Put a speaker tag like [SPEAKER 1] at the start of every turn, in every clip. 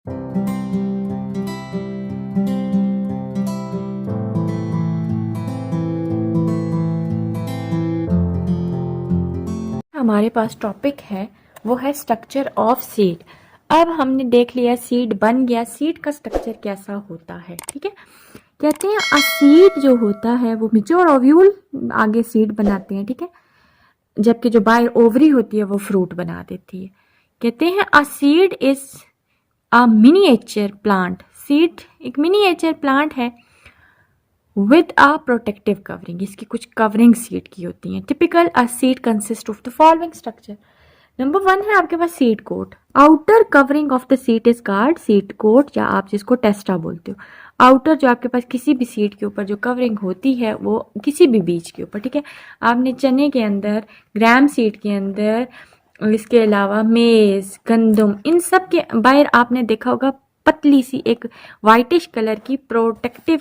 [SPEAKER 1] हमारे पास टॉपिक है वो है स्ट्रक्चर ऑफ सीड। अब हमने देख लिया सीड बन गया, सीड का स्ट्रक्चर कैसा होता है, ठीक है। कहते हैं अ सीड जो होता है वो मेच्योर ओव्यूल आगे सीड बनाते हैं, ठीक है, जबकि जो बाहर ओवरी होती है वो फ्रूट बना देती है। कहते हैं a seed is a miniature plant, seed एक मिनिएचर प्लांट है विद अ प्रोटेक्टिव कवरिंग, इसकी कुछ कवरिंग सीड की होती हैं। Typical a seed consist of the following structure. Number 1 है आपके पास seed coat. Outer covering of the seed is called seed coat, या आप जिसको टेस्टा बोलते हो। आउटर जो आपके पास किसी भी सीड के ऊपर जो कवरिंग होती है वो किसी भी बीज के ऊपर, ठीक है। आपने चने के अंदर, ग्राम सीड के अंदर, इसके अलावा मेज, गंदम, इन सब के बाहर आपने देखा होगा पतली सी एक वाइटिश कलर की प्रोटेक्टिव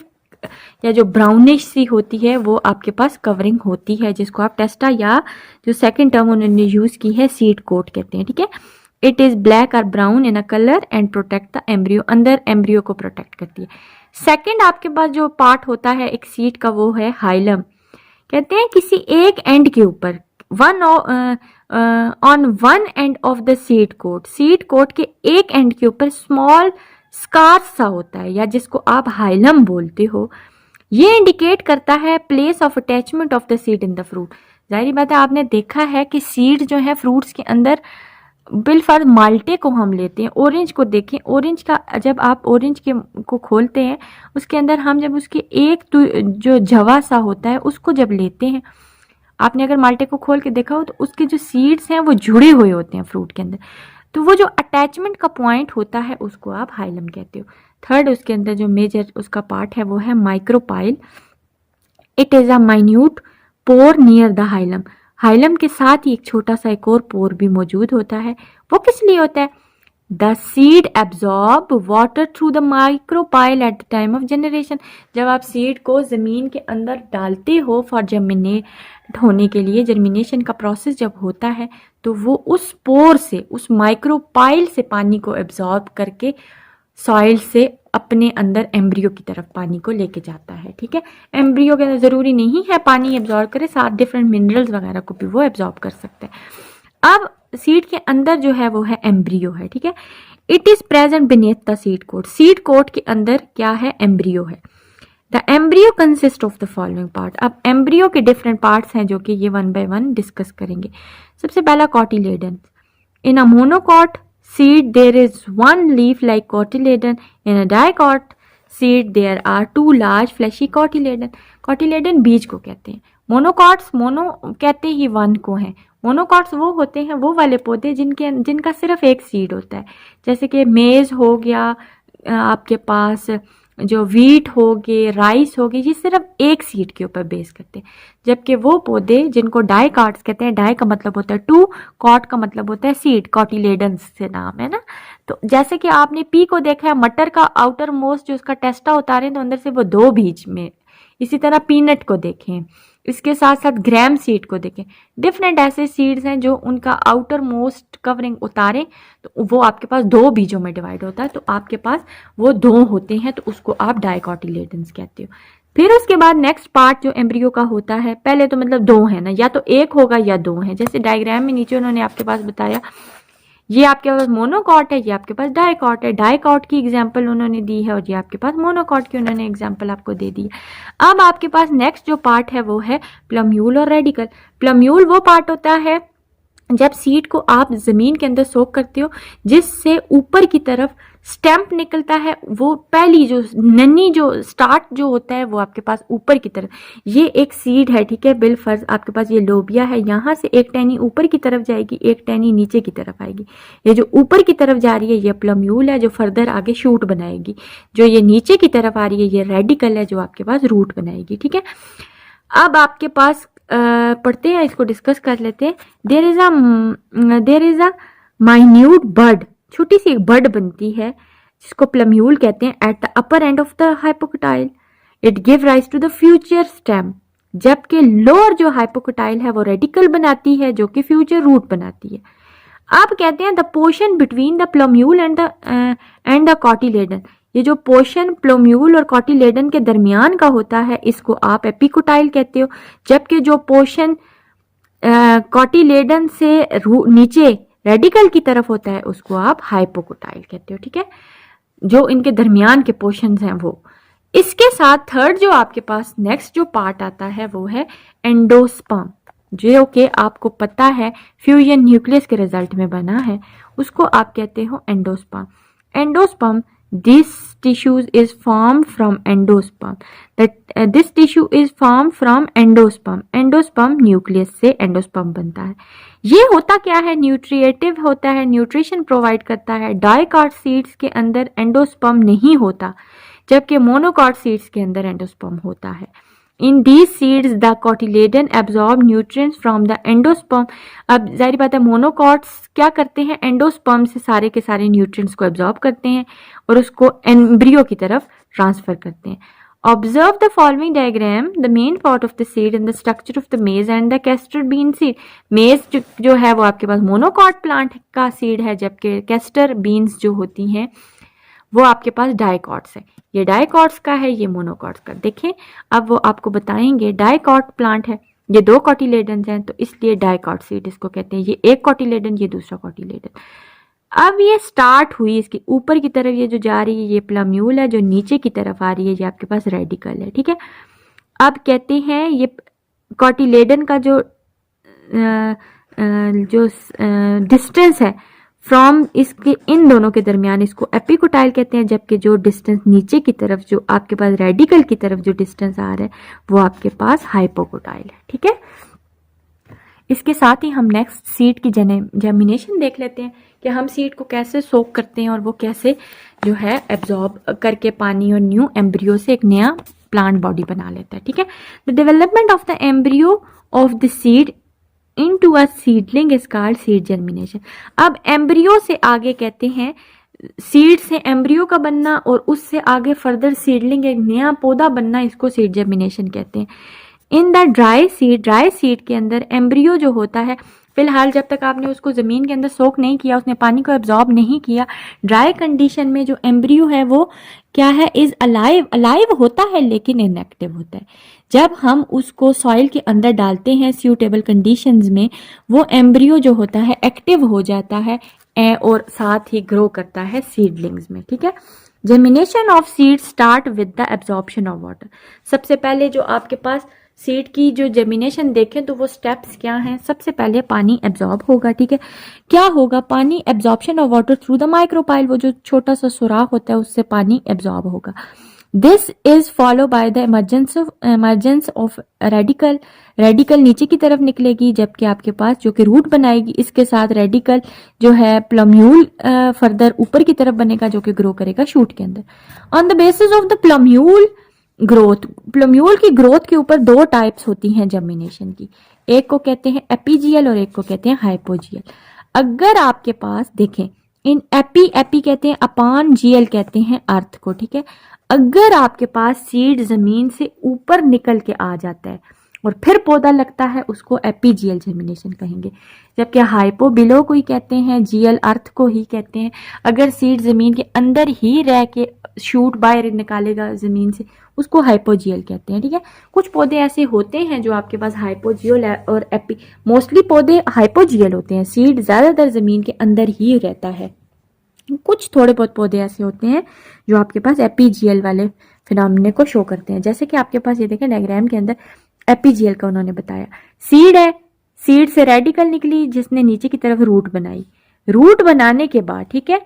[SPEAKER 1] या जो ब्राउनिश सी होती है वो आपके पास कवरिंग होती है, जिसको आप टेस्टा या जो सेकंड टर्म उन्होंने यूज की है सीड कोट कहते हैं, ठीक है। इट इज ब्लैक और brown in a colour and protect the embryo, अंदर एम्ब्रियो को प्रोटेक्ट करती है। सेकंड आपके पास जो पार्ट होता है एक सीड का वो है हाइलम। कहते हैं किसी एक एंड के ऊपर on one end of the seed coat के एक एंड के ऊपर स्मॉल स्कार सा होता है, या जिसको आप हाइलम बोलते हो। ये इंडिकेट करता है place of attachment of the seed in the fruit. जाहिर बात है आपने देखा है कि सीड जो है फ्रूट्स के अंदर, बिलफर्ज माल्टे को हम लेते हैं, ऑरेंज को देखें, ऑरेंज का जब आप ऑरेंज के को खोलते हैं उसके अंदर हम जब उसके एक जो जवा सा होता है उसको जब लेते हैं, आपने अगर माल्टे को खोल के देखा हो तो उसके जो सीड्स हैं वो जुड़े हुए होते हैं फ्रूट के अंदर, तो वो जो अटैचमेंट का पॉइंट होता है उसको आप हाइलम कहते हो। थर्ड उसके अंदर जो मेजर उसका पार्ट है वो है micropyle. It is a minute pore near the hilum. Hilum के साथ ही एक छोटा सा एक और पोर भी मौजूद होता है। वो किस लिए होता है? The seed absorb water through the micropyle at the time of generation. जब आप सीड को जमीन के अंदर डालते हो फॉर जर्मिनेट होने के लिए, जर्मिनेशन का प्रोसेस जब होता है तो वो उस पोर से, उस माइक्रोपाइल से पानी को एब्जॉर्ब करके सॉइल से अपने अंदर एम्ब्रियो की तरफ पानी को लेके जाता है, ठीक है। एम्ब्रियो के अंदर जरूरी नहीं है पानी एब्जॉर्ब करे, साथ डिफरेंट मिनरल्स वगैरह को भी वो एब्जॉर्ब कर सकता है। अब सीड के अंदर जो है वो है एम्ब्रियो है, ठीक है। It is present beneath the seed coat. Seed coat के अंदर क्या है? एम्ब्रियो है। The embryo consist of the following part. अब एम्ब्रियो के डिफरेंट पार्ट्स हैं जो कि ये वन बाय वन डिस्कस करेंगे। सबसे पहला cotyledon. In a monocot seed there is one leaf like cotyledon. In a dicot seed there are two large fleshy cotyledon. cotyledon बीज को कहते हैं। मोनोकॉट्स, मोनो कहते ही वन को हैं। मोनोकॉट्स वो होते हैं, वो वाले पौधे जिनका सिर्फ एक सीड होता है, जैसे कि मेज हो गया, आपके पास जो वीट हो गए, राइस हो गए, ये सिर्फ एक सीड के ऊपर बेस करते हैं। जबकि वो पौधे जिनको डाइकाट्स कहते हैं, डाई का मतलब होता है टू, कॉट का मतलब होता है सीड, कॉटिलेडन्स से नाम है ना। तो जैसे कि आपने पी को देखा है, मटर का आउटर मोस्ट जो उसका टेस्टा उतारे तो अंदर से वो दो बीज में, इसी तरह पीनट को देखें, इसके साथ साथ ग्राम सीड को देखें। डिफरेंट ऐसे सीड्स हैं जो उनका आउटर मोस्ट कवरिंग उतारें तो वो आपके पास दो बीजों में डिवाइड होता है, तो आपके पास वो दो होते हैं, तो उसको आप डाइकोटिलेडन्स कहते हो। फिर उसके बाद नेक्स्ट पार्ट जो एम्ब्रियो का होता है, पहले तो मतलब दो है ना, या तो एक होगा या दो है। जैसे डायग्राम में नीचे उन्होंने आपके पास बताया, ये आपके पास मोनोकॉट है, ये आपके पास डाइकॉट है। डाइकॉट की एग्जांपल उन्होंने दी है और ये आपके पास मोनोकॉट की उन्होंने एग्जांपल आपको दे दी है। अब आपके पास नेक्स्ट जो पार्ट है वो है प्लम्यूल और रेडिकल। प्लम्यूल वो पार्ट होता है जब सीड को आप जमीन के अंदर सोक करते हो, जिससे ऊपर की तरफ स्टेम्प निकलता है, वो पहली जो नन्ही जो स्टार्ट जो होता है वो आपके पास ऊपर की तरफ, ये एक सीड है, ठीक है। बिल फर्ज आपके पास ये लोबिया है, यहाँ से एक टहनी ऊपर की तरफ जाएगी, एक टहनी नीचे की तरफ आएगी। ये जो ऊपर की तरफ जा रही है ये प्लम्यूल है, जो फर्दर आगे शूट बनाएगी। जो ये नीचे की तरफ आ रही है ये रेडिकल है, जो आपके पास रूट बनाएगी, ठीक है। अब आपके पास पढ़ते हैं, इसको डिस्कस कर लेते हैं। देयर इज अ माइन्यूट बड, छोटी सी एक बड बनती है जिसको प्लम्यूल कहते हैं, at the upper end of the hypocotyl. It give rise to the future stem. जबकि लोअर जो हाइपोकोटाइल है वो रेडिकल बनाती है, जो कि फ्यूचर रूट बनाती है। अब कहते हैं the portion between the plumule and the cotyledon, ये जो पोर्शन प्लोम्यूल और कॉटिलेडन के दरमियान का होता है इसको आप एपिकोटाइल कहते हो, जबकि जो पोर्शन कॉटिलेडन से नीचे रेडिकल की तरफ होता है उसको आप हाइपोकोटाइल कहते हो, ठीक है, जो इनके दरमियान के पोर्शंस हैं वो। इसके साथ थर्ड जो आपके पास नेक्स्ट जो पार्ट आता है वो है एंडोस्पर्म, जो कि आपको पता है फ्यूजन न्यूक्लियस के रिजल्ट में बना है, उसको आप कहते हो endosperm. Endosperm, this tissue is formed from endosperm, this tissue is formed from endosperm, endosperm nucleus से एंडोस्पर्म बनता है। ये होता क्या है, न्यूट्रिएटिव होता है, न्यूट्रिशन प्रोवाइड करता है। डाइकॉट सीड्स के अंदर एंडोस्पर्म नहीं होता, जबकि मोनोकॉट सीड्स के अंदर एंडोस्पर्म होता है। In these seeds the cotyledon absorb nutrients from the endosperm. अब जाहिर बात है मोनोकॉट्स क्या करते हैं, एंडोस्पर्म से सारे के सारे न्यूट्रिएंट्स को एब्जॉर्ब करते हैं और उसको एम्ब्रियो की तरफ ट्रांसफर करते हैं। Observe the following diagram, the main part of the seed and the structure of the maize and the castor bean seed. Maize जो है वो आपके पास मोनोकॉट प्लांट का सीड है, जबकि कैस्टर बीन्स जो होती हैं वो आपके पास डाइकॉट्स है। ये डाइकॉट्स का है, ये मोनोकॉट्स का। देखें अब वो आपको बताएंगे, डाइकॉट प्लांट है, ये दो कॉटिलेडन हैं तो इसलिए डाइकॉट सीड इसको कहते हैं। ये एक कॉटिलेडन, ये दूसरा कॉटिलेडन। अब ये स्टार्ट हुई इसकी ऊपर की तरफ, ये जो जा रही है ये प्लम्यूल है, जो नीचे की तरफ आ रही है ये आपके पास रेडिकल है, ठीक है। अब कहते हैं ये कॉटिलेडन का जो डिस्टेंस है फ्रॉम इसके इन दोनों के दरमियान, इसको एपिकोटाइल कहते हैं, जबकि जो डिस्टेंस नीचे की तरफ जो आपके पास रेडिकल की तरफ जो डिस्टेंस आ रहा है वो आपके पास हाइपोकोटाइल है, ठीक है। इसके साथ ही हम नेक्स्ट सीड की जेमिनेशन देख लेते हैं कि हम सीड को कैसे सोक करते हैं और वो कैसे जो है एब्जॉर्ब करके पानी और न्यू एम्ब्रियो से एक नया प्लांट बॉडी बना लेता है, ठीक है। The development of the embryo of the seed into a seedling is called seed germination। अब एम्ब्रियो से आगे कहते हैं सीड से एम्ब्रियो का बनना और उससे आगे फर्दर सीडलिंग एक नया पौधा बनना, इसको सीड जर्मिनेशन कहते हैं। इन द ड्राई सीड के अंदर एम्ब्रियो जो होता है, फिलहाल जब तक आपने उसको ज़मीन के अंदर सोक नहीं किया, उसने पानी को एब्जॉर्ब नहीं किया, ड्राई कंडीशन में जो एम्ब्रियो है वो क्या है, इज अलाइव होता है लेकिन इनएक्टिव होता है। जब हम उसको सॉइल के अंदर डालते हैं सूटेबल कंडीशंस में, वो एम्ब्रियो जो होता है एक्टिव हो जाता है और साथ ही ग्रो करता है सीडलिंग्स में, ठीक है। Germination of seed start with the absorption of water. सबसे पहले जो आपके पास सीड की जो जर्मिनेशन देखें तो वो स्टेप्स क्या हैं, सबसे पहले पानी एब्जॉर्ब होगा, ठीक है। क्या होगा, पानी absorption of water through the micropyle, वो जो छोटा सा सुराख होता है उससे पानी एब्जॉर्ब होगा। This is follow by the emergence of radical नीचे की तरफ निकलेगी, जबकि आपके पास जो कि रूट बनाएगी, इसके साथ रेडिकल जो है प्लम्यूल फर्दर ऊपर की तरफ बनेगा जो कि ग्रो करेगा शूट के अंदर। On the basis of the plumule growth, plumule की ग्रोथ के ऊपर दो टाइप्स होती हैं जर्मिनेशन की, एक को कहते हैं एपीजियल और एक को कहते हैं हाइपोजियल। अगर आपके पास देखें, इन एपी कहते हैं अपान, जीएल कहते हैं अर्थ को, ठीक है। अगर आपके पास सीड जमीन से ऊपर निकल के आ जाता है और फिर पौधा लगता है, उसको एपीजियल जर्मिनेशन कहेंगे, जबकि हाइपो बिलो को ही कहते हैं, जीएल अर्थ को ही कहते हैं। अगर सीड जमीन के अंदर ही रह के शूट बाहर निकालेगा जमीन से, उसको हाइपोजियल कहते हैं, ठीक है। कुछ पौधे ऐसे होते हैं जो आपके पास हाइपोजियल और एपी, मोस्टली पौधे हाइपोजियल होते हैं, सीड ज्यादातर जमीन के अंदर ही रहता है। कुछ थोड़े बहुत पौधे ऐसे होते हैं जो आपके पास एपीजियल वाले फिनोमेना को शो करते हैं, जैसे कि आपके पास ये देखें डायग्राम के अंदर एपीजियल का उन्होंने बताया। सीड है, सीड से रेडिकल निकली जिसने नीचे की तरफ रूट बनाई, रूट बनाने के बाद, ठीक है,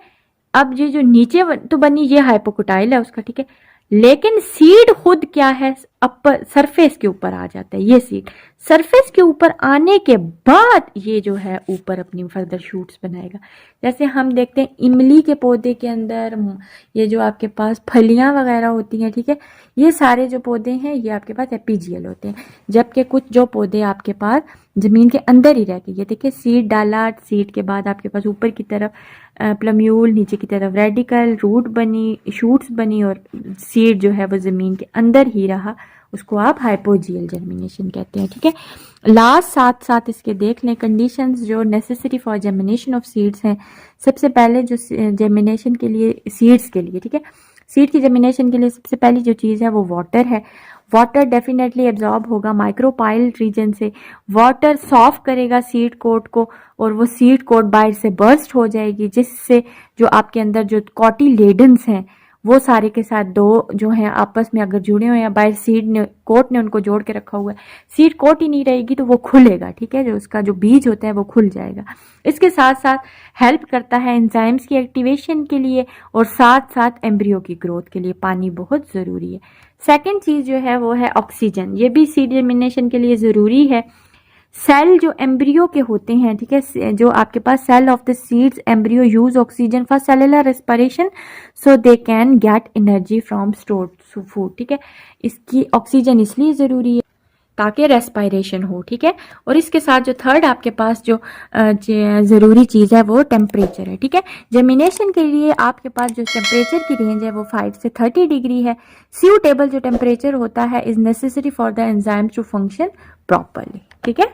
[SPEAKER 1] अब ये जो नीचे तो बनी ये हाइपोकोटाइल है उसका, ठीक है, लेकिन सीड खुद क्या है, अपर सरफेस के ऊपर आ जाता है। ये सीड सरफेस के ऊपर आने के बाद ये जो है ऊपर अपनी फर्दर शूट्स बनाएगा। जैसे हम देखते हैं इमली के पौधे के अंदर ये जो आपके पास फलियां वगैरह होती हैं, ठीक है, ये सारे जो पौधे हैं ये आपके पास एपीजियल होते हैं, जबकि कुछ जो पौधे आपके पास जमीन के अंदर ही रह के, ये देखिए सीड डाला, सीड के बाद आपके पास ऊपर की तरफ प्लम्यूल, नीचे की तरफ रेडिकल, रूट बनी, शूट्स बनी और सीड जो है वो जमीन के अंदर ही रहा उसको आप हाइपोजियल जर्मिनेशन कहते हैं। ठीक है, लास्ट साथ साथ इसके देख लें कंडीशंस जो necessary for germination of seeds हैं। सबसे पहले जो जर्मिनेशन के लिए सीड्स के लिए, ठीक है, सीड की जर्मिनेशन के लिए सबसे पहली जो चीज़ है वो वाटर है। वाटर डेफिनेटली एब्जॉर्ब होगा माइक्रोपाइल रीजन से, वाटर सॉफ्ट करेगा सीड कोट को और वो सीड कोट बाहर से बर्स्ट हो जाएगी, जिससे जो आपके अंदर जो कॉटिलेडन्स हैं वो सारे के साथ दो जो हैं आपस में अगर जुड़े हुए हैं, बाहर सीड ने कोट ने उनको जोड़ के रखा हुआ है, सीड कोट ही नहीं रहेगी तो वो खुलेगा। ठीक है, जो उसका जो बीज होता है वो खुल जाएगा। इसके साथ साथ हेल्प करता है एंजाइम्स की एक्टिवेशन के लिए और साथ साथ एम्ब्रियो की ग्रोथ के लिए पानी बहुत ज़रूरी है। सेकेंड चीज़ जो है वो है ऑक्सीजन, ये भी सीड जर्मिनेशन के लिए ज़रूरी है। सेल जो एम्ब्रियो के होते हैं, ठीक है, जो आपके पास cell of the seeds embryo use oxygen for cellular respiration so they can get energy from stored food. ठीक है, इसकी ऑक्सीजन इसलिए ज़रूरी है ताकि रेस्पिरेशन हो। ठीक है, और इसके साथ जो थर्ड आपके पास जो ज़रूरी चीज़ है वो टेम्परेचर है। ठीक है, जर्मिनेशन के लिए आपके पास जो टेम्परेचर की रेंज है वो 5 से 30 डिग्री है। सूटेबल जो टेम्परेचर होता है is necessary for the enzymes to function properly. ठीक है,